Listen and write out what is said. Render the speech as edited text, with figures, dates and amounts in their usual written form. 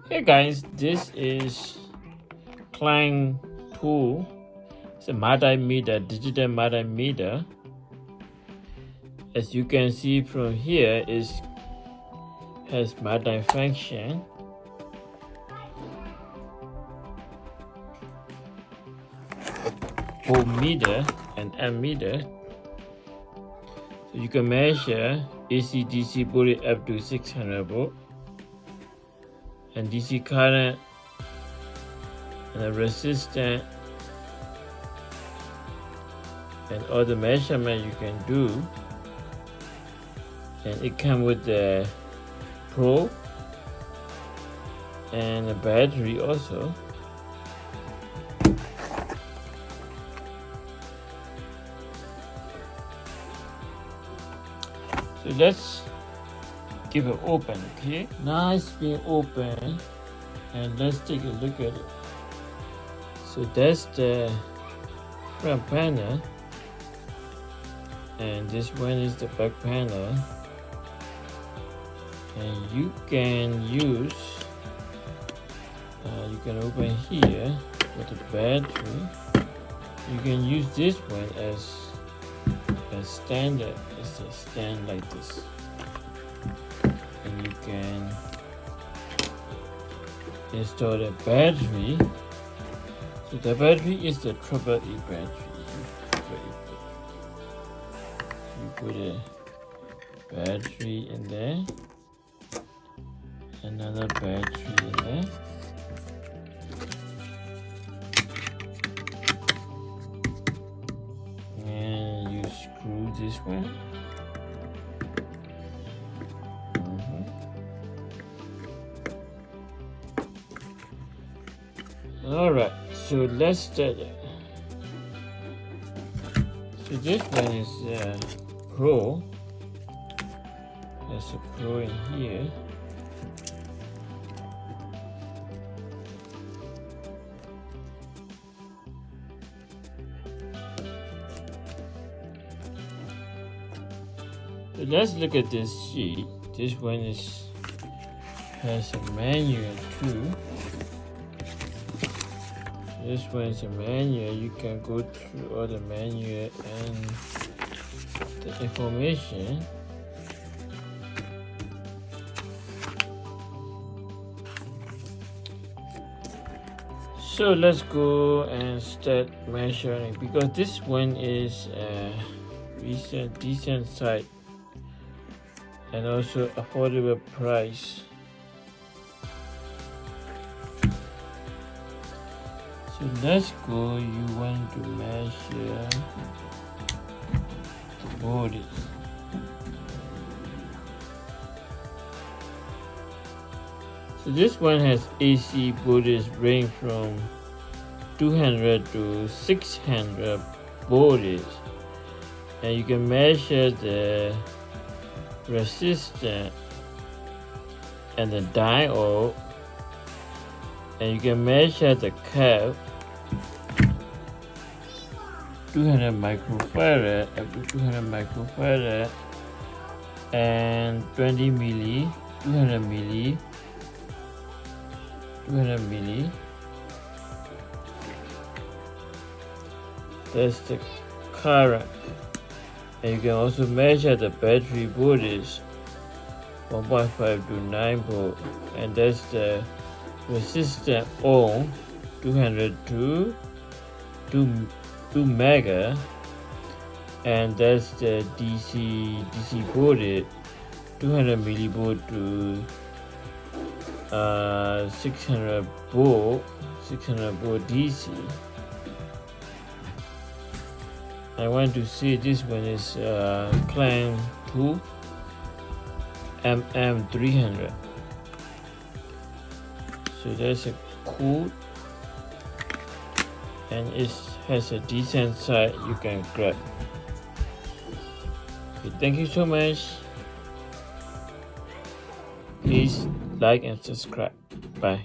Hey guys, this is Klein tool. It's a multimeter, digital multimeter. As you can see from here, it has multifunction. Voltmeter and ammeter. So you can measure AC DC voltage up to 600 volt and DC current and the resistance and all the measurement you can do. And it comes with the probe and a battery also. So let's give it open, okay? Now it's being open and let's take a look at it. So that's the front panel and this one is the back panel, and you can use you can open here with the battery. You can use this one as standard. It's a stand like this, and you can install the battery. So the battery is the AAA battery. You put a battery in there, another battery in there, and you screw this one. Alright, so let's start it. So this one is Pro. There's a Pro in here. So let's look at this sheet. This one has a manual too. This one is a manual. You can go through all the manual and the information. So let's go and start measuring, because this one is a decent site and also affordable price. So let's go. You want to measure the voltage. So this one has AC voltage range from 200 to 600 voltage, and you can measure the resistance and the diode, and you can measure the curve. 200 microfarad up to 200 microfarad and 20 milli, 200 milli, 200 milli. That's the current. And you can also measure the battery voltage 1.5 to 9 volt, and that's the resistance ohm 200 to 2 mega, and that's the DC voltage 200 millivolt to 600 volt DC. I want to see this one is Klein 2 MM300. So there's a code, and it has a decent size you can grab. Okay, thank you so much. Please like and subscribe. Bye.